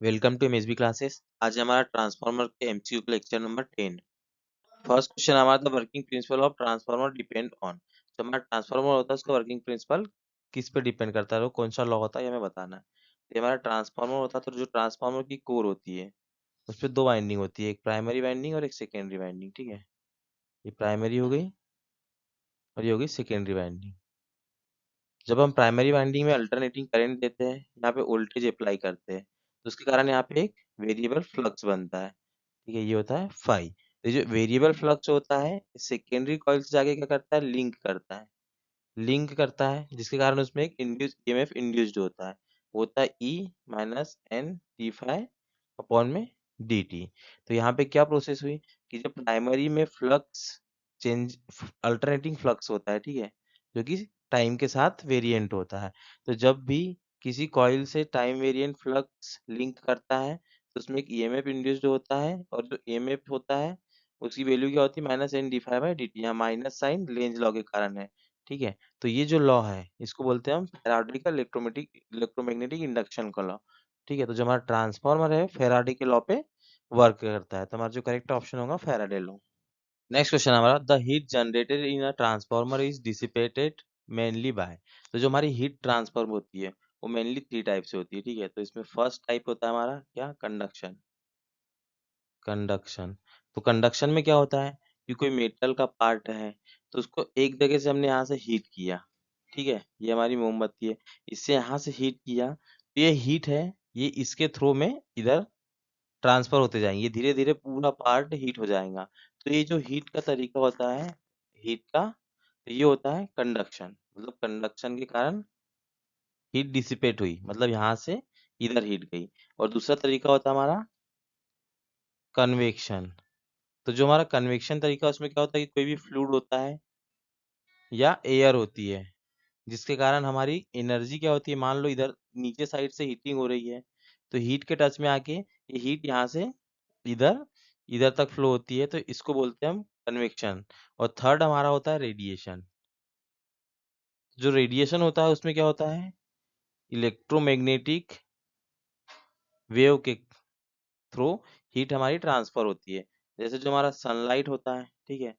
Welcome to MSB classes. आज हमारा transformer के एमसीक्यू का लेक्चर नंबर 10। फर्स्ट क्वेश्चन हमारा the working principle of transformer depend on. जो हमारा ट्रांसफार्मर होता है उसका वर्किंग प्रिंसिपल किस पे डिपेंड करता है, वो कौन सा लॉ होता है, ये हमें बताना है। ये हमारा ट्रांसफार्मर होता है, तो जो ट्रांसफार्मर की कोर होती है उस पर दो वाइंडिंग होती है, एक प्राइमरी वाइंडिंग और एक सेकेंडरी वाइंडिंग। ठीक है, ये प्राइमरी हो गई और ये हो गई सेकेंडरी वाइंडिंग। जब हम प्राइमरी वाइंडिंग में अल्टरनेटिंग करंट देते हैं, यहाँ पे वोल्टेज अप्लाई करते हैं, तो उसके कारण यहाँ पे एक वेरिएबल फ्लक्स बनता है। ठीक है, ये होता है फाई। तो ये जो वेरिएबल फ्लक्स होता है सेकेंडरी कॉइल से जाके क्या करता है, लिंक करता है, जिसके कारण उसमें एक इंड्यूस ईएमएफ इंड्यूस्ड होता है E minus N D phi upon में डी टी। तो यहाँ पे क्या प्रोसेस हुई कि जब प्राइमरी में फ्लक्स चेंज अल्टरनेटिंग फ्लक्स होता है, ठीक है, जो कि टाइम के साथ वेरिएंट होता है। तो जब भी किसी कॉइल से टाइम वेरिएंट फ्लक्स लिंक करता है तो उसमें एक ईएमएफ इंड्यूस्ड होता है, और जो ईएमएफ होता है उसकी वैल्यू क्या होती है, minus N D phi by d t. यहाँ माइनस साइन लेंज लॉ के कारण है। ठीक है, तो ये जो लॉ है इसको बोलते हैं हम फैराडे का इलेक्ट्रोमैग्नेटिक इंडक्शन का लॉ। ठीक है, तो जो हमारा ट्रांसफार्मर है फैराडे के लॉ पे वर्क करता है, तो हमारा जो करेक्ट ऑप्शन होगा फैराडे लॉ। नेक्स्ट क्वेश्चन हमारा the heat generated in a transformer is dissipated mainly by. तो जो हमारी हीट ट्रांसफर होती है वो मेनली थ्री टाइप से होती है। ठीक है, तो इसमें फर्स्ट टाइप होता है हमारा क्या, कंडक्शन। तो कंडक्शन में क्या होता है कि कोई मेटल का पार्ट है तो उसको एक जगह से हमने यहाँ से हीट किया। ठीक है, ये हमारी मोमबत्ती है, इससे यहाँ से हीट किया, तो ये हीट है, ये इसके थ्रू में इधर ट्रांसफर होते जाएंगे, धीरे धीरे पूरा पार्ट हीट हो जाएगा। तो ये जो हीट का तरीका होता है हीट का, तो ये होता है कंडक्शन। मतलब कंडक्शन के कारण हीट डिसिपेट हुई, मतलब यहाँ से इधर हीट गई। और दूसरा तरीका होता है हमारा कन्वेक्शन। तो जो हमारा कन्वेक्शन तरीका उसमें क्या होता है कि कोई भी फ्लूइड होता है या एयर होती है, जिसके कारण हमारी एनर्जी क्या होती है, मान लो इधर नीचे साइड से हीटिंग हो रही है, तो हीट के टच में आके ये हीट यहाँ से इधर इधर तक फ्लो होती है, तो इसको बोलते हैं हम कन्वेक्शन। और थर्ड हमारा होता है रेडिएशन। जो रेडिएशन होता है उसमें क्या होता है, इलेक्ट्रोमैग्नेटिक वेव के थ्रू हीट हमारी ट्रांसफर होती है। जैसे जो हमारा सनलाइट होता है, ठीक है,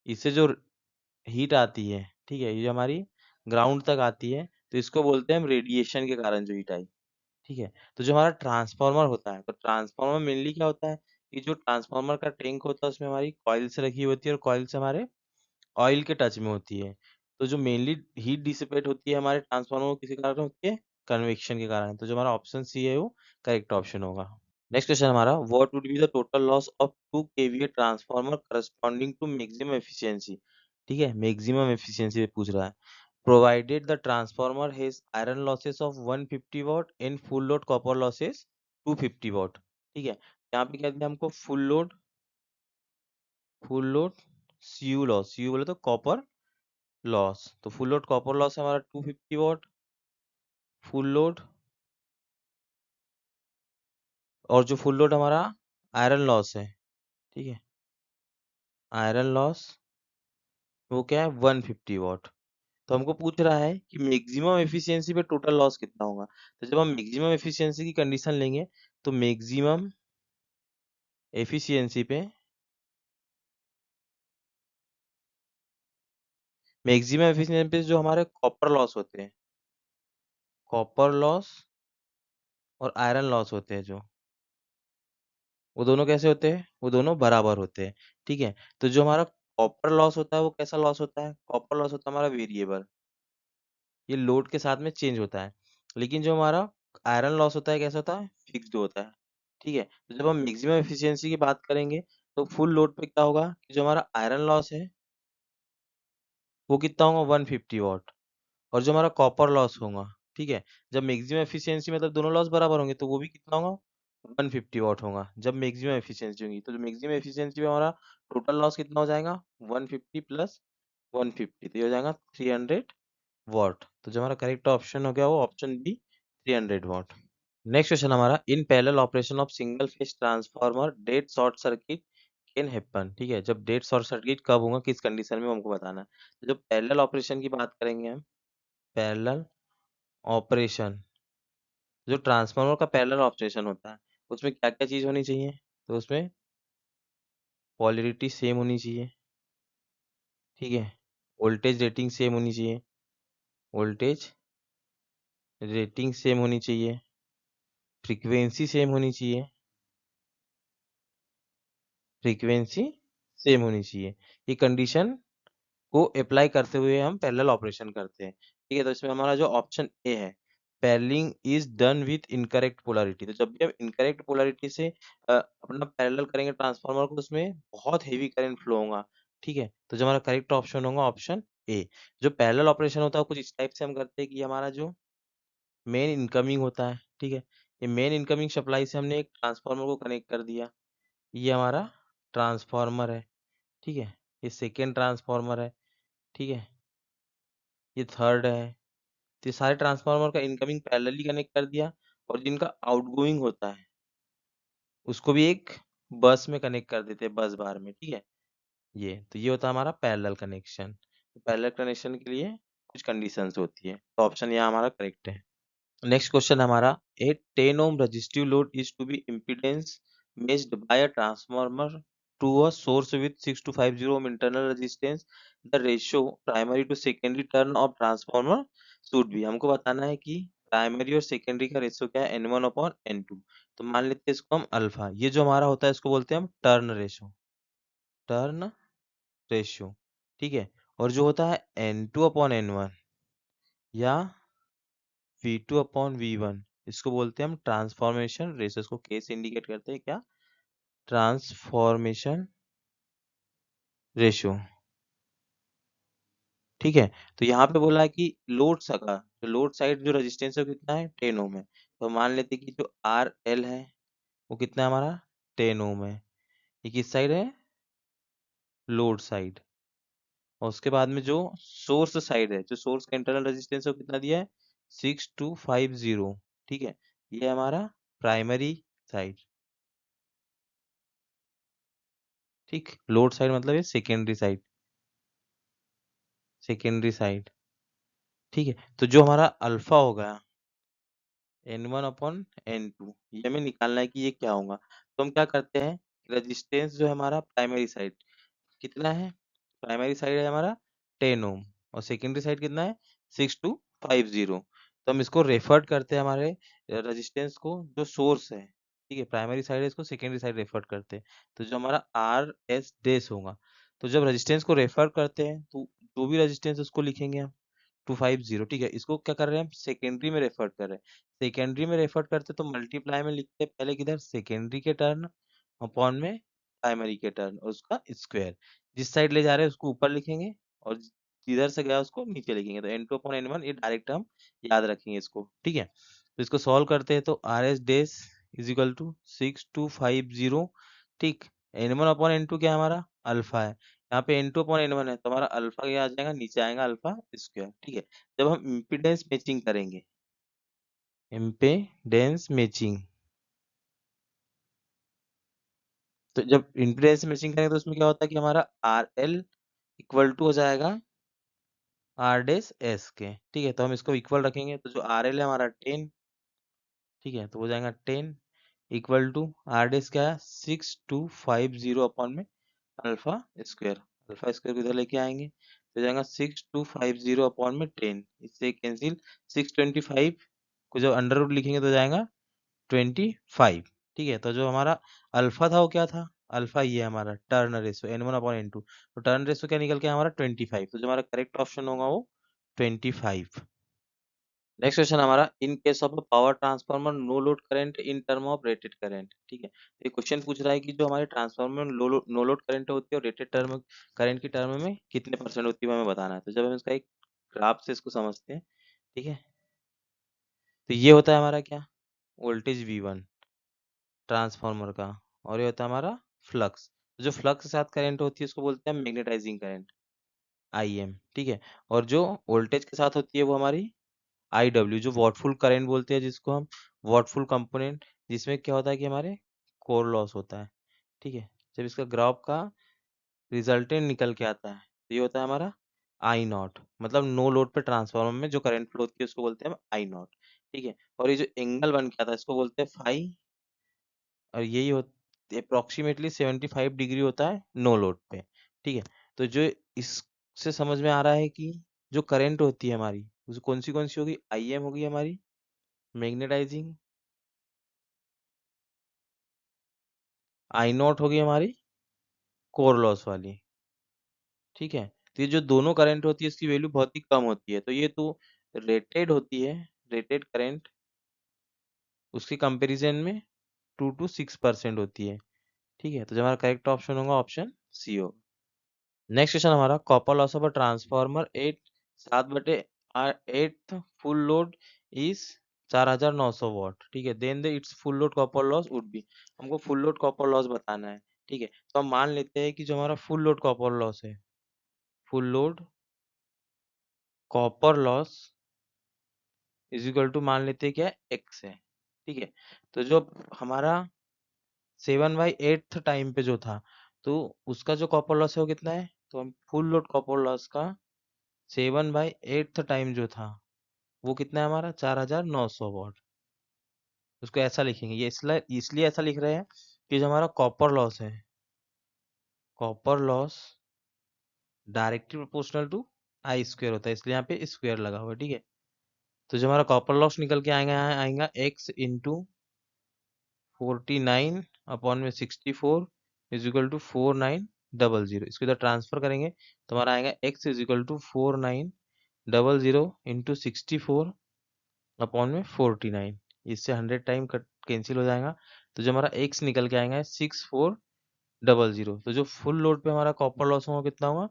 इससे जो हीट आती है, ठीक है, ये जो हमारी ग्राउंड तक आती है, तो इसको बोलते हैं हम रेडिएशन के कारण जो हीट आई। ठीक है, तो जो हमारा ट्रांसफार्मर होता है, तो ट्रांसफार्मर मेनली क्या होता है कि जो ट्रांसफार्मर का टैंक होता है उसमें हमारी कॉइल्स रखी होती है, और कॉइल्स हमारे ऑयल के टच में होती है। तो जो मेनली हीट डिसिपेट होती है हमारे ट्रांसफार्मर को किसी कारण होती है, कन्वेक्शन के कारण। तो जो हमारा ऑप्शन सी है वो करेक्ट ऑप्शन होगा। नेक्स्ट क्वेश्चन हमारा what would be the total loss of 2 KVA transformer corresponding to maximum efficiency. ठीक है, मैक्सिमम एफिशिएंसी पे पूछ रहा है। Provided the transformer has iron losses of 150 watt and full load copper losses 250 watt. ठीक है, यहाँ पे क्या दिया हमको, full load CU loss, CU बोले तो कॉपर लॉस, तो फुल लोड कॉपर लॉस हमारा 250 वाट, फुल लोड, और जो फुल लोड हमारा आयरन लॉस है, ठीक है, आयरन लॉस वो क्या है 150 वाट। तो हमको पूछ रहा है कि मैक्सिमम एफिशिएंसी पे टोटल लॉस कितना होगा। तो जब हम मैक्सिमम एफिशिएंसी की कंडीशन लेंगे तो एफिशिएंसी पे मैक्सिमम एफिशिएंसी पे जो हमारे कॉपर लॉस होते हैं, कॉपर लॉस और आयरन लॉस होते हैं, जो वो दोनों कैसे होते हैं, वो दोनों बराबर होते हैं। ठीक है, तो जो हमारा कॉपर लॉस होता है वो कैसा लॉस होता है, कॉपर लॉस होता है हमारा वेरिएबल, ये लोड के साथ में चेंज होता है। लेकिन जो हमारा आयरन लॉस होता है कैसा होता है, फिक्स्ड होता है। ठीक है, तो जब हम मैक्सिमम एफिशिएंसी की बात करेंगे तो फुल लोड पे क्या होगा कि जो हमारा आयरन लॉस है वो कितना होगा 150 वाट, और जो हमारा कॉपर लॉस होगा, ठीक है, जब मैक्सिमम एफिशिएंसी मतलब दोनों लॉस बराबर होंगे तो वो भी कितना होगा 150 वाट होगा जब मैक्सिमम एफिशिएंसी होगी। तो जो मैक्सिमम एफिशिएंसी में हमारा टोटल लॉस कितना हो जाएगा 150 प्लस 150, तो ये हो जाएगा 300 वाट। तो जो हमारा करेक्ट ऑप्शन हो गया वो ऑप्शन बी 300 वाट। नेक्स्ट क्वेश्चन हमारा in parallel operation of single phase transformer dead short circuit can happen. ठीक है, जब डेड शॉर्ट सर्किट कब होगा, किस कंडीशन में हमको बताना है। तो जब पैरेलल ऑपरेशन की बात करेंगे हम, पैरेलल ऑपरेशन जो ट्रांसफार्मर का पैरेलल ऑपरेशन होता है उसमें क्या क्या चीज होनी चाहिए, तो उसमें पोलैरिटी सेम होनी चाहिए, ठीक है, वोल्टेज रेटिंग सेम होनी चाहिए, वोल्टेज रेटिंग सेम होनी चाहिए, फ्रीक्वेंसी सेम होनी चाहिए, फ्रीक्वेंसी सेम होनी चाहिए। ये कंडीशन को अप्लाई करते हुए हम पैरेलल ऑपरेशन करते हैं, ठीक है। तो इसमें हमारा जो ऑप्शन ए है, paralleling is done with incorrect polarity, तो जब भी हम इनकरेक्ट पोलैरिटी से अपना पैरेलल करेंगे ट्रांसफार्मर को, उसमें बहुत हेवी करंट फ्लो होगा, ठीक है। तो जो हमारा करेक्ट ऑप्शन होगा ऑप्शन ए। जो पैरेलल ऑपरेशन होता है कुछ इस टाइप से हम करते हैं कि हमारा जो मेन इनकमिंग होता है, ठीक है, ये मेन इनकमिंग सप्लाई से हमने एक ट्रांसफार्मर को कनेक्ट कर दिया, ये हमारा ट्रांसफार्मर है, ठीक है, ये सेकेंड ट्रांसफार्मर है, ठीक है, ये थर्ड है। तो ये सारे ट्रांसफार्मर का इनकमिंग पैरेलली कनेक्ट कर दिया, और जिनका आउटगोइंग होता है उसको भी एक बस में कनेक्ट कर देते हैं, बस बार में, ठीक है। ये तो ये होता है हमारा पैरेलल कनेक्शन। पैरेलल कनेक्शन के लिए कुछ कंडीशंस होती है, तो ऑप्शन यहाँ हमारा करेक्ट है। नेक्स्ट क्वेश्चन हमारा, ए 10 ohm resistive load is to be impedance matched by a transformer to a source with 6250 ohm internal resistance. The ratio primary to secondary turn of transformer should be, हमको बताना है कि primary और secondary का ratio क्या है, N1 upon N2। तो मान लेते हैं इसको हम अल्फा, ये जो हमारा होता है इसको बोलते हैं हम टर्न रेशियो, टर्न रेशियो, ठीक है। और जो होता है N2 अपॉन N1 या V2 अपॉन V1, इसको बोलते हैं हम ट्रांसफॉर्मेशन रेशियो, इसको के से इंडिकेट करते हैं क्या, ट्रांसफॉर्मेशन रेशियो, ठीक है। तो यहाँ पे बोला है कि लोड सका, तो लोड साइड जो रेजिस्टेंस है वो कितना है, 10 ओम है। तो मान लेते हैं कि जो आर एल है वो कितना है हमारा, 10 ओम है। ये किस साइड है, लोड साइड। और उसके बाद में जो सोर्स साइड है, जो सोर्स का इंटरनल रेजिस्टेंस है वो कितना दिया है, 6250, ठीक है। ये है हमारा प्राइमरी साइड, ठीक। लोड साइड मतलब ये सेकेंडरी साइड, सेकेंडरी साइड, ठीक है। तो जो हमारा अल्फा होगा N1 अपॉन N2, ये हमें निकालना है कि ये क्या होगा। तो हम क्या करते हैं, रेजिस्टेंस जो है हमारा प्राइमरी साइड कितना है, प्राइमरी साइड है हमारा 10 ओम, और सेकेंडरी साइड कितना है 6250। तो हम इसको रेफर्ड करते हैं हमारे रेजिस्टेंस को, जो सोर्स है, ठीक है, प्राइमरी साइड है, इसको सेकेंडरी साइड रेफर करते हैं। तो जो हमारा आर एस डेस होगा, तो जब रेजिस्टेंस को रेफर करते हैं तो जो भी रेजिस्टेंस उसको लिखेंगे हम 250, ठीक है। इसको क्या कर रहे हैं हम, सेकेंडरी में रेफर कर रहे हैं। सेकेंडरी में रेफर करते तो मल्टीप्लाई में लिखते हैं पहले किधर, सेकेंडरी के टर्न अपॉन में प्राइमरी के टर्न, और उसका स्क्वायर। जिस साइड ले जा रहे हैं उसको ऊपर लिखेंगे, और जिधर से गया उसको नीचे लिखेंगे। तो N2 अपॉन N1 ये डायरेक्ट हम याद रखेंगे इसको, ठीक है। तो इसको सॉल्व करते हैं तो आर एस डेस इज इक्वल टू 6250, ठीक। N1 अपॉन N2 क्या है हमारा, अल्फा है। यहाँ पे N2 अपॉन N1 है, तो हमारा अल्फा क्या आ जाएगा, नीचे आएगा अल्फा स्क्वायर, ठीक है। जब हम इम्पीडेंस मैचिंग करेंगे, इम्पीडेंस मैचिंग, तो जब इम्पीडेंस मैचिंग करेंगे तो उसमें क्या होता है कि हमारा आर एल इक्वल टू हो जाएगा आर डेस एस के, ठीक है। तो हम इसको इक्वल रखेंगे, तो जो आर एल है हमारा 10, ठीक है, तो हो जाएगा 10 इक्वल टू आर डेस क्या है 6250 अपॉन में अल्फा स्क्वायर। अल्फा स्क्वायर को इधर लेके आएंगे तो हो जाएगा 6250 अपॉन में 10, इससे कैंसिल, 625 को जब अंडर रूट लिखेंगे तो हो जाएगा 25, ठीक है। तो जो हमारा अल्फा था वो क्या था, अल्फा ये हमारा turn ratio N1 upon N2, तो टर्न रेशियो क्या निकल के आया हमारा 25, तो जो हमारा करेक्ट ऑप्शन होगा वो 25। नेक्स्ट क्वेश्चन हमारा, in case of a power transformer no load current in term of rated current, ठीक है। तो ये क्वेश्चन पूछ रहा है कि जो हमारे ट्रांसफार्मर में नो लोड करंट होती है और रेटेड टर्म करंट की टर्म में कितने परसेंट होती है वो हमें बताना है। तो जब हम इसका एक ग्राफ से इसको समझते हैं, ठीक है, तो ये होता है हमारा क्या, वोल्टेज V1 ट्रांसफार्मर का, और ये होता है हमारा फ्लक्स। जो फ्लक्स के साथ करंट होती है उसको बोलते हैं मैग्नेटाइजिंग करंट, IM, ठीक है। और जो वोल्टेज के साथ होती है वो हमारी IW, जो वॉटफुल करंट बोलते हैं जिसको हम, वॉटफुल कंपोनेंट, जिसमें क्या होता है कि हमारे कोर लॉस होता है, ठीक है। जब इसका ग्राफ का रिजल्टेंट निकल के आता है तो ये होता है हमारा I नॉट, मतलब नो लोड पे ट्रांसफार्मर में जो करंट फ्लो होती है उसको बोलते हैं हम I नॉट। ठीक है। और ये जो एंगल बन गया था इसको बोलते हैं फाई, और यही होता अप्रोक्सीमेटली 75 डिग्री होता है नो लोड पे। ठीक है। तो जो इससे समझ में आ रहा है कि जो करंट होती है हमारी वो कौन सी होगी, IM होगी हमारी मैग्नेटाइजिंग, I0 होगी हमारी कोर लॉस वाली। ठीक है। तो ये जो दोनों करंट होती है इसकी वैल्यू बहुत ही कम होती है, तो ये तो रेटेड होती है, रेटेड करंट उसके कंपैरिजन में 2 to 6% होती है। ठीक है। तो जो हमारा करेक्ट ऑप्शन होगा ऑप्शन सी होगा। नेक्स्ट क्वेश्चन हमारा copper loss of a transformer 8 full load is 4900 watt. ठीक है। Then the it's full load copper loss would be, हमको फुल लोड कॉपर लॉस बताना है। ठीक है। तो हम मान लेते हैं कि जो हमारा फुल लोड कॉपर लॉस है, full load copper loss is equal to मान लेते हैं क्या है, एक्स है। ठीक है। तो जो हमारा 7/8 टाइम पे जो था, तो उसका जो कॉपर लॉस है वो कितना है, तो हम फुल लोड कॉपर लॉस का 7/8 टाइम जो था वो कितना है हमारा 4900 वाट। उसको ऐसा लिखेंगे, ये इसलिए ऐसा लिख रहे हैं कि जो हमारा कॉपर लॉस है, copper loss directly proportional to I square होता है, इसलिए यहाँ पे स्क्वायर लगा हुआ है। ठीक है। तो जो हमारा कॉपर लॉस निकल के आएगा X into 49/64 is equal to 4900। इसको इधर ट्रांसफर करेंगे तो हमारा आएगा X is equal to 4900 into 64/49। इससे 100 टाइम कट कैंसिल हो जाएगा, तो जो हमारा एक्स निकल के आएगा 6400। तो जो फुल लोड पे हमारा कॉपर लॉस होगा कितना होगा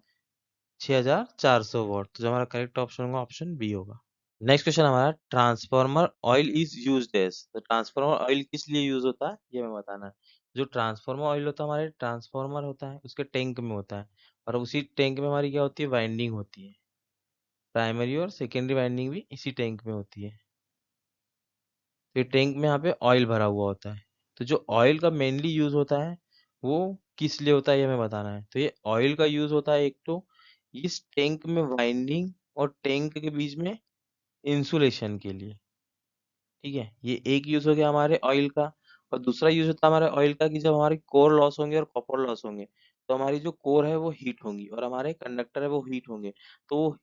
6400 वाट। तो जो हमारा करेक्ट ऑप्शन होगा ऑप्शन बी होगा। नेक्स्ट क्वेश्चन हमारा transformer oil is used as, तो ट्रांसफार्मर ऑयल किस लिए यूज होता है ये हमें बताना है। जो ट्रांसफार्मर ऑयल होता है हमारे ट्रांसफार्मर होता है उसके टैंक में होता है, और उसी टैंक में हमारी क्या होती है वाइंडिंग होती है, प्राइमरी और सेकेंडरी वाइंडिंग भी इसी टैंक में होती है। तो ये टैंक में यहाँ पे ऑयल भरा हुआ होता है। तो जो ऑयल का मेनली यूज होता है वो किस लिए होता है ये हमें बताना है। तो ये ऑयल का यूज होता है एक तो इस टैंक में वाइंडिंग और टैंक के बीच में इंसुलेशन के लिए। ठीक है। ये एक यूज हो गया हमारे ऑयल का। और दूसरा यूज होता है हमारे ऑयल का कि जब हमारे कोर लॉस होंगे और कॉपर लॉस होंगे तो हमारी जो कोर है वो हीट होंगी और हमारे कंडक्टर है वो हीट होंगे। तो वो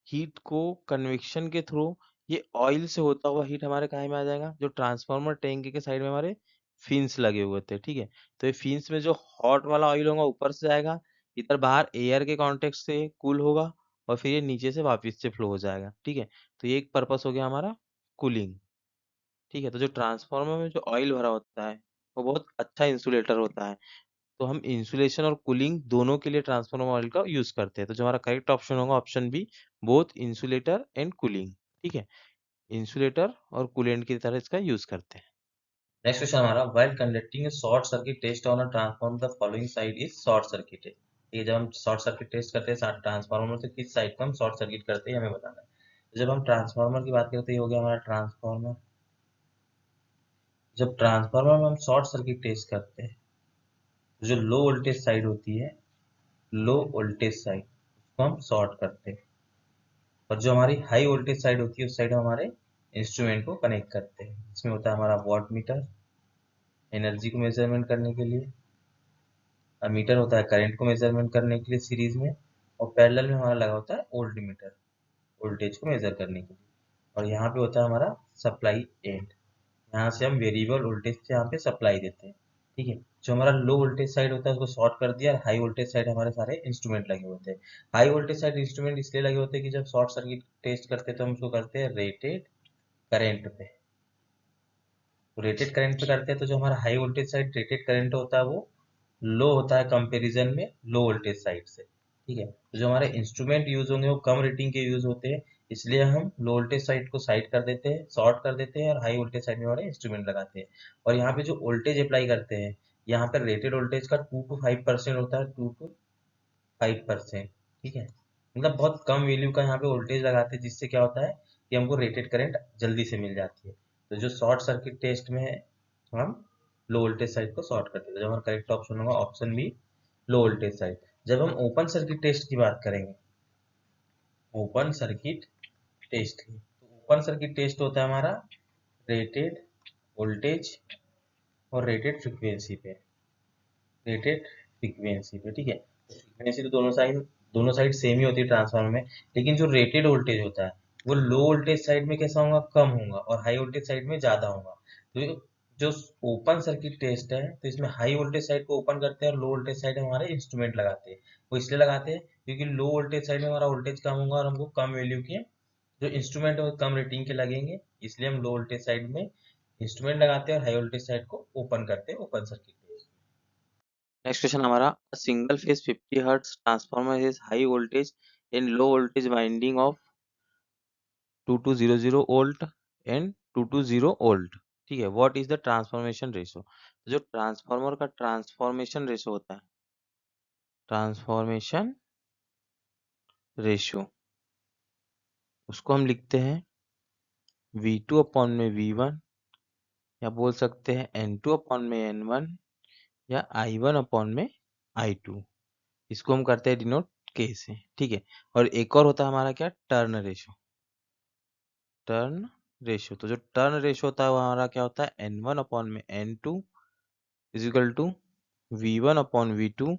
हीट को कन्वेक्शन के थ्रू ये ऑयल से होता हुआ हीट हमारे कहाँ में आ जाएगा, जो ट्रांसफार्मर टैंक के साइड में हमारे फिन्स लगे हुए थे। ठीक है। तो ये फिन्स में जो हॉट वाला ऑयल होगा ऊपर से जाएगा, इधर बाहर एयर के कांटेक्ट से कूल होगा और फिर ये नीचे से वापस से फ्लो हो जाएगा। ठीक है। तो ये एक पर्पस हो गया हमारा कूलिंग। ठीक है। तो जो ट्रांसफार्मर में जो ऑयल भरा होता है वो बहुत अच्छा इंसुलेटर होता है, तो हम इंसुलेशन और कूलिंग दोनों के लिए ट्रांसफार्मर ऑयल का यूज करते हैं। तो जो हमारा करेक्ट ऑप्शन होगा option B, both insulator and cooling. ठीक है। इंसुलेटर और कूलेंट की तरह इसका यूज करते हैं। नेक्स्ट क्वेश्चन हमारा while conducting a short circuit test on a transformer the following side is short circuited. ये जब हम शॉर्ट सर्किट टेस्ट करते हैं ट्रांसफार्मर से किस साइड को हम शॉर्ट सर्किट करते हैं हमें बताना है। तो जब हम ट्रांसफार्मर की बात करते हैं ये हो गया हमारा ट्रांसफार्मर। जब ट्रांसफार्मर में हम शॉर्ट सर्किट टेस्ट करते हैं तो जो लो वोल्टेज साइड होती है, लो वोल्टेज साइड उसको हम शॉर्ट करते हैं, और जो हमारी हाई वोल्टेज साइड होती है उस साइड हम हमारे इंस्ट्रूमेंट को कनेक्ट करते हैं। इसमें होता है हमारा वॉट मीटर एनर्जी को मेजरमेंट करने के लिए, और मीटर होता है करंट को मेजरमेंट करने के लिए सीरीज में, और पैरेलल में हमारा लगा होता है वोल्ट मीटर वोल्टेज को मेजर करने के लिए। और यहाँ पे होता है हमारा सप्लाई एंड, यहाँ से हम वेरिएबल वोल्टेज से यहाँ पे सप्लाई देते हैं। ठीक है। जो हमारा लो वोल्टेज साइड होता है उसको शॉर्ट कर दिया, और हाई वोल्टेज साइड हमारे सारे इंस्ट्रूमेंट लगे होते हैं। हाई वोल्टेज साइड इंस्ट्रूमेंट इसलिए लगे होते हैं कि जब शॉर्ट सर्किट टेस्ट करते हैं तो हम उसको करते हैं रेटेड करंट पे। तो रेटेड करंट पे करते हैं तो जो हमारा high voltage side rated current होता है वो लो होता है कंपैरिजन में लो वोल्टेज साइड से। ठीक है। तो जो हमारे इंस्ट्रूमेंट यूज होंगे वो कम रेटिंग के यूज होते हैं, इसलिए हम लो वोल्टेज साइड को साइड कर देते हैं, शॉर्ट कर देते हैं, और हाई वोल्टेज साइड में हमारे इंस्ट्रूमेंट लगाते हैं। और यहाँ पे जो वोल्टेज अप्लाई करते हैं, यहाँ पर रेटेड वोल्टेज का 2 to 5% होता है, 2 to 5%। ठीक है। मतलब बहुत कम वैल्यू का यहाँ पे वोल्टेज लगाते हैं, जिससे क्या होता है कि हमको रेटेड करंट जल्दी से मिल जाती है। तो जो शॉर्ट सर्किट टेस्ट में है हम लो वोल्टेज साइड को शॉर्ट करते हैं। तो जो हमारा करेक्ट ऑप्शन होगा option B, low voltage side. जब हम ओपन सर्किट टेस्ट की बात करेंगे, ओपन सर्किट टेस्ट की, तो ओपन सर्किट टेस्ट होता है हमारा रेटेड वोल्टेज और रेटेड फ्रीक्वेंसी पे, ठीक है। फ्रीक्वेंसी तो दोनों साइड सेम ही होती है ट्रांसफार्मर में, लेकिन जो रेटेड वोल्टेज होता है वो लो वोल्टेज साइड में कैसा होगा, कम होगा, और हाई वोल्टेज साइड में ज्यादा होगा। तो जो ओपन सर्किट टेस्ट है, तो इसमें हाई वोल्टेज साइड को ओपन करते हैं और लो वोल्टेज साइड हमारे इंस्ट्रूमेंट लगाते हैं। वो इसलिए लगाते हैं क्योंकि लो वोल्टेज साइड में हमारा वोल्टेज कम होगा और हमको कम वैल्यू के जो इंस्ट्रूमेंट है वो कम रेटिंग के लगेंगे, इसलिए हम लो वोल्टेज साइड में इंस्ट्रूमेंट लगाते हैं और हाई वोल्टेज साइड को ओपन करते हैं open circuit test. Next question हमारा, single phase 50 hertz transformer has high voltage and low voltage winding of 2200 volt and 220 volt, ठीक है। What is the transformation ratio? जो ट्रांसफार्मर का ट्रांसफॉर्मेशन रेशो होता है, ट्रांसफॉर्मेशन रेशो, उसको हम लिखते हैं V2 अपॉन में V1, या बोल सकते हैं N2 अपॉन में N1, या I1 अपॉन में I2। इसको हम करते हैं डिनोट K से, ठीक है। और एक और होता है हमारा क्या, टर्न रेशो, टर्न रेशो। तो जो टर्न रेशो होता है वो हमारा क्या होता है, N1 अपॉन में N2 is equal to V1 upon V2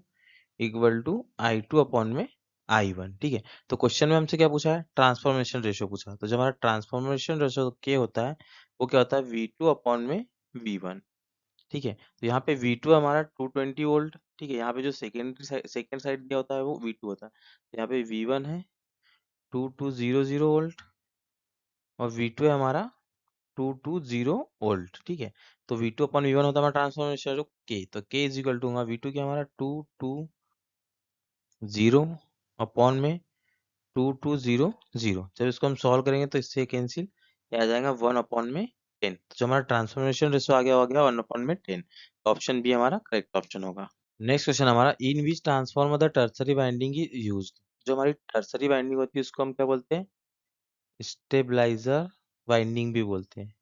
equal to I2 upon में I1, ठीक है। तो क्वेश्चन में हमसे क्या पूछा है, ट्रांसफॉर्मेशन रेशो पूछा। तो जो हमारा ट्रांसफॉर्मेशन रेशो के होता है वो क्या होता है, V2 अपॉन में V1, ठीक है। तो यहाँ पे V2 हमारा 220 वोल्ट, ठीक है। यहाँ पे जो सेकेंड साइड दिया होता है वो V2 होता है। तो यहाँ पे V1 है 2200 वोल्ट और V2 है हमारा 220 वोल्ट, ठीक है। तो V2 अपॉन V1 होता है हमारा ट्रांसफॉर्मेशन जो K, तो K इज इक्वल टू होगा V2 क्या हमारा 220 अपॉन में 2200। जब इसको हम सॉल्व करेंगे तो इससे कैंसिल आ जाएगा 1 अपॉन में 10। तो जो हमारा ट्रांसफॉर्मेशन रेशो आ गया 1 अपॉन में 10। तो ऑप्शन बी हमारा करेक्ट ऑप्शन होगा। नेक्स्ट क्वेश्चन हमारा, in which transformer the tertiary winding is used? जो हमारी टर्सरी वाइंडिंग होती है उसको हम क्या बोलते हैं, स्टेबलाइजर वाइंडिंग भी बोलते हैं,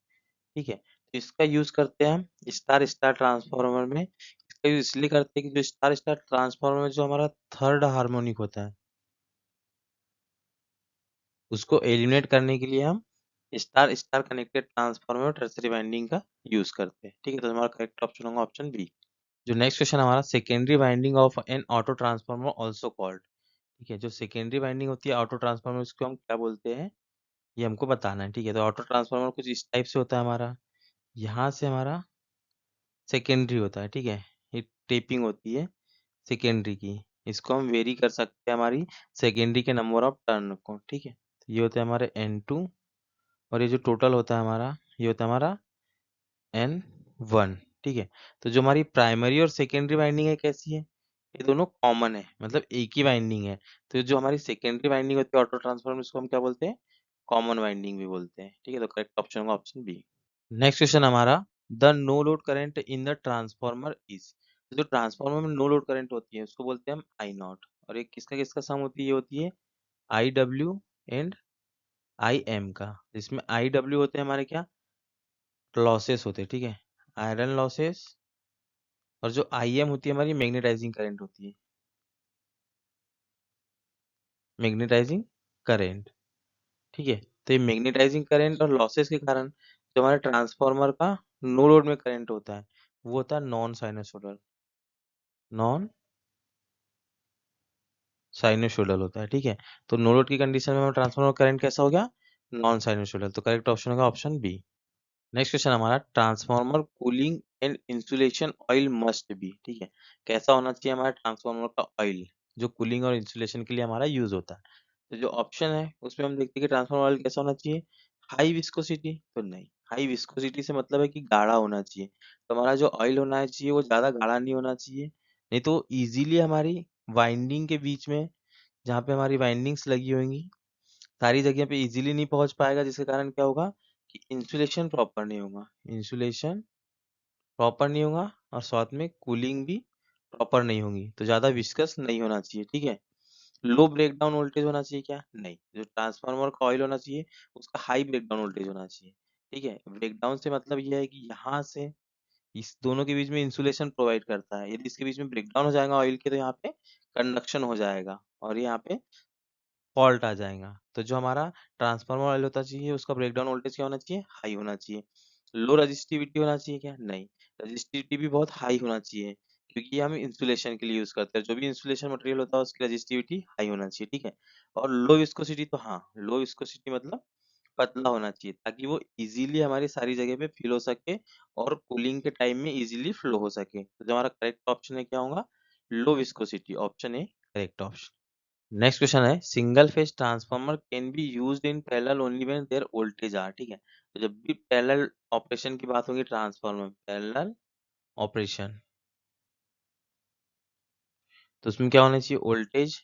ठीक है। तो इसका यूज करते हैं हम स्टार स्टार ट्रांसफार्मर में। इसका यूज इसलिए करते हैं कि जो स्टार स्टार ट्रांसफार्मर में जो हमारा थर्ड हार्मोनिक होता है उसको एलिमिनेट करने के लिए हम star star connected transformer tertiary winding का यूज करते हैं, ठीक है। तो हमारा करेक्ट ऑप्शन होगा ऑप्शन बी। जो नेक्स्ट क्वेश्चन हमारा, secondary winding of N auto transformer also called, ठीक है। जो सेकेंडरी वाइंडिंग होती है ऑटो ट्रांसफार्मर उसको हम क्या बोलते हैं, ये हमको बताना है, ठीक है। तो ऑटो ट्रांसफार्मर कुछ इस टाइप से होता है हमारा, यहाँ से हमारा सेकेंडरी होता है, ठीक है। ये टेपिंग होती है सेकेंडरी की, इसको हम वेरी कर सकते हैं हमारी सेकेंडरी के नंबर ऑफ टर्न को, ठीक है। तो ये होते हैं हमारे N2 और ये जो टोटल होता है हमारा ये होता है हमारा N1, ठीक है। तो जो हमारी प्राइमरी और सेकेंडरी वाइंडिंग है कैसी है, ये दोनों कॉमन है, मतलब एक ही वाइंडिंग है। तो जो हमारी सेकेंडरी वाइंडिंग होती है ऑटो ट्रांसफार्मर उसको हम क्या बोलते हैं, कॉमन वाइंडिंग भी बोलते हैं, ठीक है। तो करेक्ट ऑप्शन होगा ऑप्शन बी। नेक्स्ट क्वेश्चन हमारा, the no load current in the transformer is. जो ट्रांसफार्मर में नो लोड करंट होती है उसको बोलते हैं हम आई नॉट, और एक किसका किसका सम होती है, ये होती है I W and I am का, जिसमें आई डब्ल्यू होते हैं हमारे क्या, लॉसेस होते हैं, ठीक है, आयरन लॉसेस। और जो आई एम होती है हमारी मैग्नेटाइजिंग करंट होती है, मैग्नेटाइजिंग करंट, ठीक है। तो ये मैग्नेटाइजिंग करंट और लॉसेस के कारण जो हमारे ट्रांसफार्मर का नो लोड में करंट होता है वो होता है नॉन साइनसोइडल, नॉन साइनोसॉइडल होता है, ठीक है। तो नो लोड की कंडीशन में हमारा ट्रांसफार्मर करंट कैसा हो गया, नॉन साइनोसॉइडल। तो करेक्ट ऑप्शन होगा ऑप्शन बी। नेक्स्ट क्वेश्चन हमारा, transformer cooling and insulation oil must be, ठीक है। कैसा होना चाहिए हमारा ट्रांसफार्मर का ऑयल जो कूलिंग और इंसुलेशन के लिए हमारा यूज होता है। तो जो ऑप्शन है उसमें हम देखते हैं कि ट्रांसफार्मर ऑयल कैसा होना चाहिए, हाई विस्कोसिटी, तो नहीं, हाई विस्कोसिटी से मतलब है कि गाढ़ा होना चाहिए। तो हमारा जो ऑयल होना चाहिए वो ज्यादा गाढ़ा नहीं होना चाहिए, नहीं तो इजीली हमारी वाइंडिंग के बीच में जहाँ पे हमारी वाइंडिंग्स लगी होंगी सारी जगह पे इजीली नहीं पहुंच पाएगा, जिसके कारण क्या होगा कि इंसुलेशन प्रॉपर नहीं होगा, इंसुलेशन प्रॉपर नहीं होगा और साथ में कूलिंग भी प्रॉपर नहीं होगी, तो ज्यादा विस्कस नहीं होना चाहिए, ठीक है। लो ब्रेकडाउन वोल्टेज होना चाहिए क्या, नहीं, जो ट्रांसफार्मर का ऑयल होना चाहिए उसका हाई ब्रेकडाउन वोल्टेज होना चाहिए, ठीक है। ब्रेकडाउन से मतलब यह है कि यहाँ से इस दोनों के बीच में इंसुलेशन प्रोवाइड करता है, यदि इसके बीच में ब्रेकडाउन हो जाएगा ऑयल के तो यहाँ पे कंडक्शन हो जाएगा और यहाँ पे फॉल्ट आ जाएगा। तो जो हमारा ट्रांसफार्मर ऑयल होता चाहिए उसका ब्रेकडाउन वोल्टेज क्या होना चाहिए, हाई होना चाहिए। लो रजिस्टिविटी होना चाहिए क्या, नहीं, रजिस्टिविटी भी बहुत हाई होना चाहिए, क्योंकि ये हम इंसुलेशन के लिए यूज करते हैं, जो भी इंसुलेशन मटेरियल होता है उसकी रजिस्टिविटी हाई होना चाहिए, ठीक है। और लो विस्कोसिटी, तो हाँ, लो विस्कोसिटी मतलब पतला होना चाहिए, ताकि वो इजीली हमारी सारी जगह पे फिल हो सके और कूलिंग के टाइम में इजीली फ्लो हो सके। तो जो हमारा करेक्ट ऑप्शन है क्या होगा, low viscosity, option A correct option. Next question है, single phase transformer can be used in parallel only when their voltage are, ठीक है। तो जब भी पैरेलल ऑपरेशन की बात होगी ट्रांसफार्मर पैरेलल ऑपरेशन, तो उसमें क्या होना चाहिए, वोल्टेज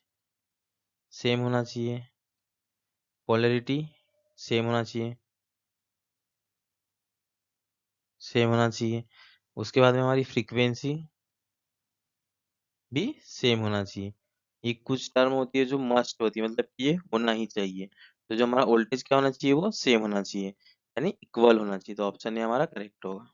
सेम होना चाहिए, पोलैरिटी सेम होना चाहिए, सेम होना चाहिए। उसके बाद में हमारी फ्रीक्वेंसी भी सेम होना चाहिए। ये कुछ टर्म होती है जो मस्ट होती है, मतलब कि ये होना ही चाहिए। तो जो हमारा वोल्टेज क्या होना चाहिए, वो सेम होना चाहिए, यानी इक्वल होना चाहिए। तो ऑप्शन ए हमारा करेक्ट होगा।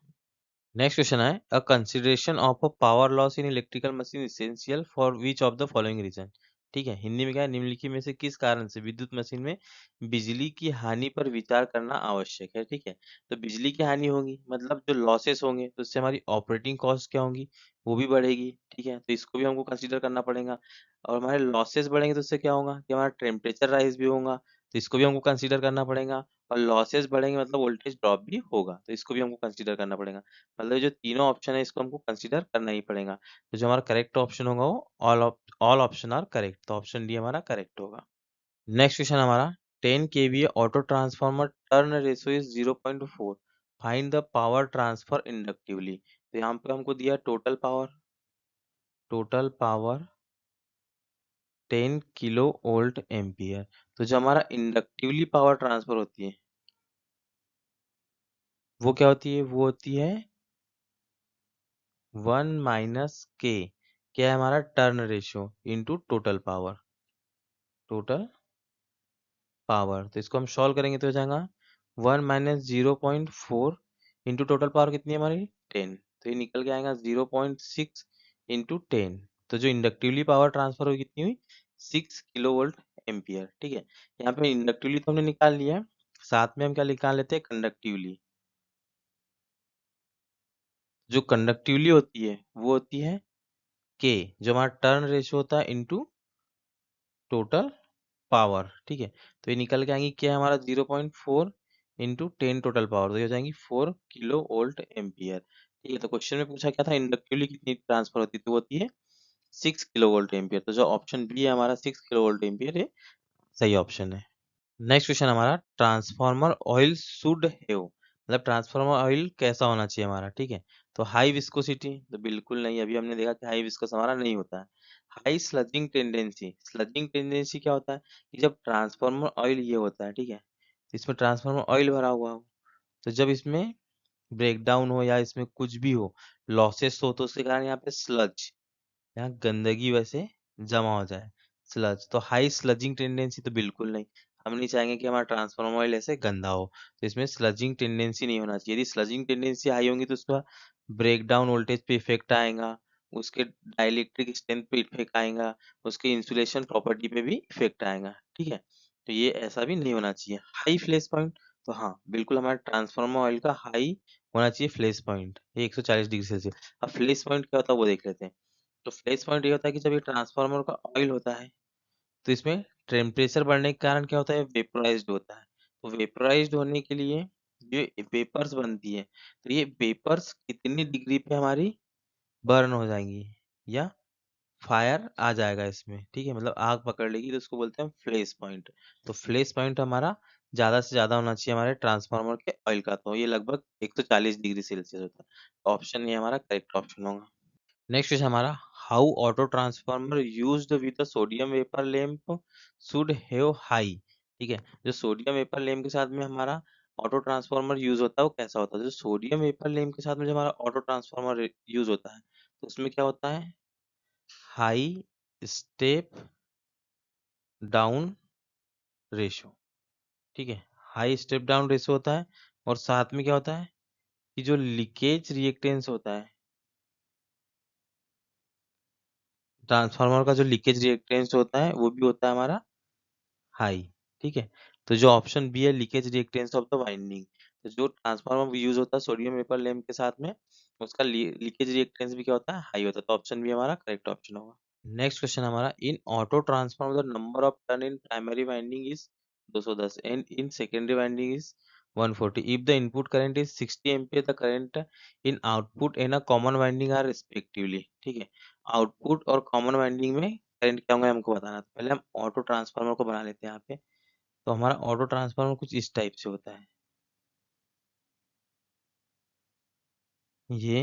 नेक्स्ट क्वेश्चन है, a consideration of a power loss in electrical machine essential for which of the following reason, ठीक है। हिंदी में क्या है, निम्नलिखित में से किस कारण से विद्युत मशीन में बिजली की हानि पर विचार करना आवश्यक है, ठीक है। तो बिजली की हानि होगी मतलब जो लॉसेस होंगे, तो इससे हमारी ऑपरेटिंग कॉस्ट क्या होंगी, वो भी बढ़ेगी, ठीक है। तो इसको भी हमको कंसीडर करना पड़ेगा। और हमारे लॉसेस बढ़ेंगे तो इससे क्या होगा कि हमारा टेम्परेचर राइज भी होगा, तो इसको भी हमको कंसीडर करना पड़ेगा। और लॉसेस बढ़ेंगे मतलब वोल्टेज ड्रॉप भी होगा, तो इसको भी हमको कंसीडर करना पड़ेगा। मतलब जो तीनों ऑप्शन है इसको हमको कंसीडर करना ही पड़ेगा। तो जो हमारा करेक्ट ऑप्शन होगा वो ऑल ऑप्शन आर करेक्ट, तो ऑप्शन डी हमारा करेक्ट होगा। नेक्स्ट क्वेश्चन हमारा, 10 kVA auto transformer turn ratio is 0.4, find the power transfer inductively. तो यहाँ पे हमको दिया total power 10 kilo volt ampere. तो जो हमारा इंडक्टिवली पावर ट्रांसफर होती है वो क्या होती है, वो होती है 1 - k, क्या है हमारा turn ratio into total power. तो इसको हम सॉल्व करेंगे तो हो जाएगा 1 - 0.4 इंटू टोटल पावर कितनी है हमारी 10, तो ये निकल के आएगा 0.6 इंटू 10। तो जो इंडक्टिवली पावर ट्रांसफर हुई कितनी हुई, 6 किलोवोल्ट एम्पियर, ठीक है। यहाँ पे इंडक्टिवली तो हमने निकाल लिया है, साथ में हम क्या निकाल लेते हैं, कंडक्टिवली। जो कंडक्टिवली होती है वो होती है के, जो हमारा टर्न रेशियो होता है इनटू टोटल पावर, ठीक है। तो ये निकल के आएंगी क्या है हमारा 0.4 इंटू 10 टोटल पावर, तो ये हो जाएंगी 4 किलो वोल्ट एम्पियर, ठीक है। तो क्वेश्चन में पूछा क्या था, इंडक्टिवली कितनी ट्रांसफर होती है, तो वो होती है 6 किलो वोल्ट एम्पियर। तो जो ऑप्शन बी है हमारा 6 किलो वोल्ट एम्पियर, ये सही ऑप्शन है। नेक्स्ट क्वेश्चन हमारा, ट्रांसफार्मर ऑयल शुड हैव, मतलब ट्रांसफार्मर ऑयल कैसा होना चाहिए हमारा, ठीक है। तो हाई विस्कोसिटी, तो बिल्कुल नहीं, अभी हमने देखा कि हाई विस्कोस हमारा नहीं होता है। High sludging tendency, sludging tendency क्या होता है कि जब ट्रांसफार्मर ऑयल ये होता है, ठीक है, तो इसमें ट्रांसफार्मर ऑयल भरा हुआ हो, तो जब इसमें ब्रेकडाउन हो या इसमें कुछ भी हो, लॉसेस हो, तो उसके कारण यहाँ पे स्लज, यहाँ गंदगी वैसे जमा हो जाए, स्लज। तो हाई स्लजिंग टेंडेंसी तो बिल्कुल नहीं, हम नहीं चाहेंगे कि हमारा ट्रांसफार्मर ऑयल ऐसे गंदा हो, तो इसमें स्लजिंग टेंडेंसी नहीं होना चाहिए। यदि स्लजिंग टेंडेंसी हाई होंगी तो उसका ब्रेक डाउन वोल्टेज पे इफेक्ट आएगा, उसके डाइलेक्ट्रिक स्ट्रेंथ पे इफेक्ट आएगा, उसके इंसुलेशन प्रॉपर्टी पे भी इफेक्ट आएगा, ठीक है। तो ये ऐसा भी नहीं होना चाहिए। हाई फ्लैश पॉइंट, तो हाँ बिल्कुल हमारे ट्रांसफार्मर ऑयल का हाई होना चाहिए फ्लैश पॉइंट, 140 डिग्री सेल्सियस। अब फ्लैश पॉइंट क्या होता है वो देख लेते हैं। तो फ्लैश पॉइंट ये होता है कि जब ये ट्रांसफार्मर का ऑयल होता है, तो इसमें टेम्परेचर बढ़ने के कारण क्या होता है, वेपोराइज्ड होता है। तो वेपोराइज्ड होने के लिए ये वेपर्स बनती है, तो ये वेपर्स कितनी डिग्री पे हमारी बर्न हो जाएंगी या फायर आ जाएगा इसमें, ठीक है, मतलब आग पकड़ लेगी, तो उसको बोलते हैं फ्लैश पॉइंट। तो फ्लैश पॉइंट हमारा ज्यादा से ज्यादा होना चाहिए हमारे ट्रांसफार्मर के ऑयल का, तो ये लगभग 140 डिग्री सेल्सियस होता है। ऑप्शन ये हमारा करेक्ट ऑप्शन होगा। नेक्स्ट है हमारा, how auto transformer used with sodium vapour lamp should have high, ठीक है। जो सोडियम वेपर लैंप के साथ में हमारा ऑटो ट्रांसफार्मर यूज होता है वो कैसा होता है, जो सोडियम वेपर लैंप के साथ में जो हमारा ऑटो ट्रांसफार्मर यूज होता है, तो उसमें क्या होता है, हाई स्टेप डाउन रेशो, ठीक है, हाई स्टेप डाउन रेशो होता है। और साथ में क्या होता है कि जो लीकेज रिएक्टेंस होता है, ट्रांसफार्मर का जो लीकेज रिएक्टेंस होता है वो भी होता है हमारा हाई। ठीक है, तो जो ऑप्शन बी है leakage reactance of the winding, तो जो ट्रांसफार्मर यूज होता है सोडियम वेपर लैंप के साथ में, उसका लीकेज रिएक्टेंस भी क्या होता है, हाई होता है, तो ऑप्शन बी हमारा करेक्ट ऑप्शन होगा। नेक्स्ट क्वेश्चन हमारा, in auto transformer the number of turn in primary winding is 210 and in secondary winding is 140 if the input current is 60 ampere the current in output and a common winding are respectively. ठीक है, output और common winding में current क्या होंगे हमको बताना। तो पहले हम ऑटो ट्रांसफार्मर को बना लेते हैं यहाँ पे। तो हमारा ऑटो ट्रांसफार्मर कुछ इस टाइप से होता है, ये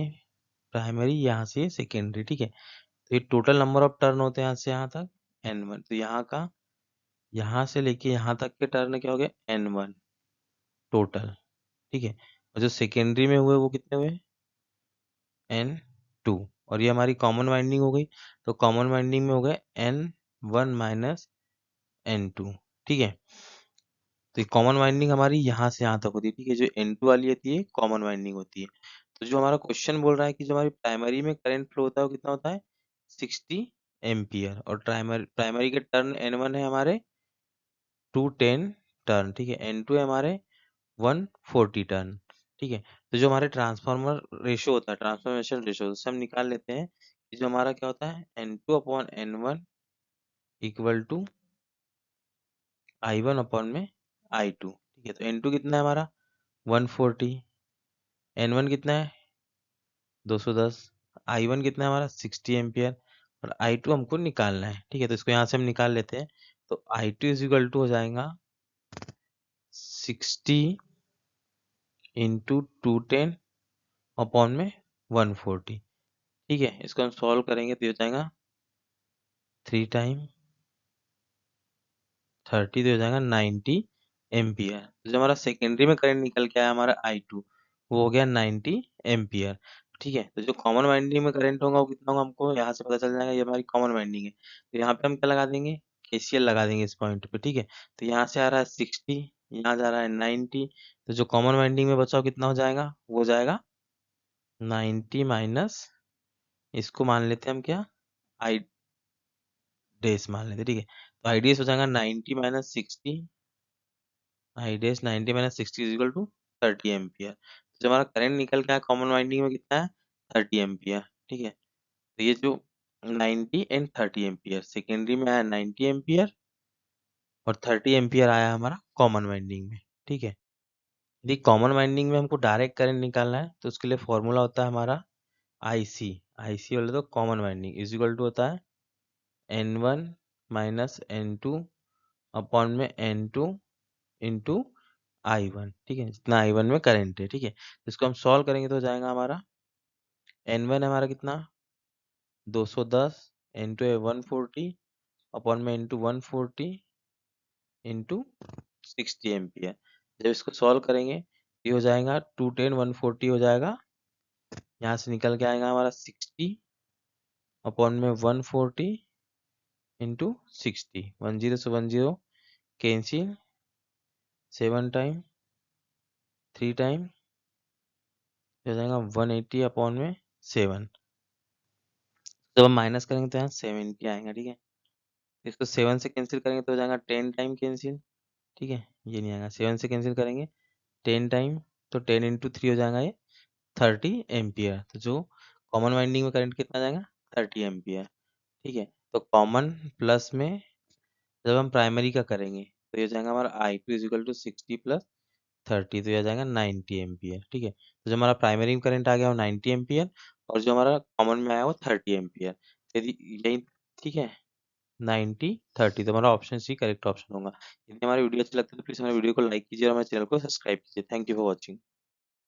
प्राइमरी यहाँ से सेकेंडरी। ठीक है, तो ये टोटल नंबर ऑफ टर्न होते हैं यहाँ से यहाँ तक N1, तो यहाँ का यहाँ से लेके यहाँ तक के टर्न क्या हो गए N1 टोटल। ठीक है, और जो सेकेंडरी में हुए वो कितने हुए N2, और ये हमारी कॉमन वाइंडिंग हो गई, तो कॉमन वाइंडिंग में हो गए N1 माइनस N2। ठीक है, तो ये कॉमन वाइंडिंग हमारी यहाँ से यहाँ तक होती है। ठीक है, जो N2 वाली होती है कॉमन वाइंडिंग होती है। तो जो हमारा क्वेश्चन बोल रहा है कि जो हमारी प्राइमरी में करंट फ्लो होता है वो कितना होता है 60 एम्पियर, और प्राइमरी के टर्न N1 है हमारे 210 टर्न। ठीक है, N2 है हमारे 140 टर्न। ठीक है, तो जो हमारे ट्रांसफार्मर रेशो होता है, ट्रांसफॉर्मेशन रेशो, उससे हम निकाल लेते हैं कि जो हमारा क्या होता है N2 upon N1 equal to I1 upon में I2। ठीक है, तो N2 कितना है हमारा 140, N1 कितना है 210, I1 कितना है हमारा 60 एम्पियर, और I2 हमको निकालना है। ठीक है, तो इसको यहाँ से हम निकाल लेते हैं। तो I2 इज इक्वल टू हो जाएगा 60 इंटू 210 अपॉन में 140। ठीक है, इसको हम सॉल्व करेंगे तो ये हो जाएगा 3 टाइम 30, तो हो जाएगा 90 एम्पियर। तो जो हमारा सेकेंडरी में करंट निकल के आया हमारा I2 वो हो गया 90 एम्पियर। ठीक है, तो जो कॉमन वाइंडिंग में करंट होगा वो कितना होगा हमको यहाँ से पता चल जाएगा, ये हमारी कॉमन वाइंडिंग है, तो यहाँ पे हम क्या लगा देंगे KCL लगा देंगे इस पॉइंट पे। ठीक है, तो यहाँ से आ रहा है 60, यहाँ जा रहा है 90, तो जो कॉमन वाइंडिंग में बचा कितना हो जाएगा, वो हो जाएगा 90 माइनस, इसको मान लेते हैं हम क्या आई डेस मान लेते हैं। ठीक है, तो आई डेस हो जाएगा 90 माइनस 60, आई डेस 90 minus 60 is equal to 30 ampere. तो जो हमारा करंट निकल के आया कॉमन वाइंडिंग में कितना है 30 एम्पियर। ठीक है, तो ये जो 90 एंड 30 एम्पियर सेकेंडरी में आया 90 एम्पियर, और 30 एम्पियर आया हमारा कॉमन वाइंडिंग में। ठीक है, यदि कॉमन वाइंडिंग में हमको डायरेक्ट करंट निकालना है तो उसके लिए फॉर्मूला होता है हमारा IC, IC बोले तो common winding is equal to होता है N1 माइनस N2 अपॉन में N2 इंटू I1। ठीक है, जितना I1 में करंट है। ठीक है, तो इसको हम सॉल्व करेंगे तो हो जाएगा हमारा N1 हमारा कितना 210, N2 है 140 अपॉन में N2 140 इंटू 60 एम्पियर। जब इसको सॉल्व करेंगे ये हो जाएगा 210 140 हो जाएगा, यहाँ से निकल के आएगा हमारा 60 अपॉन में 140 इंटू 60, 10 से 10 कैंसिल, 7 टाइम 3 टाइम हो जाएगा 180 अपॉन में 7। जब हम माइनस करेंगे तो यहाँ 70 आएगा। ठीक है, इसको 7 से कैंसिल करेंगे तो हो जाएगा 10 टाइम कैंसिल। ठीक है, ये नहीं आएगा, 7 से कैंसिल करेंगे 10 टाइम, तो 10 इंटू 3 हो जाएगा ये 30 एम्पियर। तो जो कॉमन वाइंडिंग में करंट कितना जाएगा 30 एम्पियर। ठीक है, तो कॉमन प्लस में जब हम प्राइमरी का करेंगे तो ये हो जाएगा हमारा I2 is equal to 60 plus 30, तो ये आ जाएगा 90 एम्पियर। ठीक है, तो जो हमारा प्राइमरी में करंट आ गया वो 90 एम्पियर, और जो हमारा कॉमन में आया वो 30 एम्पियर। यदि यही ठीक है 90 30, तो हमारा ऑप्शन सी करेक्ट ऑप्शन होगा। यदि हमारी वीडियो अच्छी लगती है तो प्लीज हमारे वीडियो को लाइक कीजिए और हमारे चैनल को सब्सक्राइब कीजिए। Thank you for watching.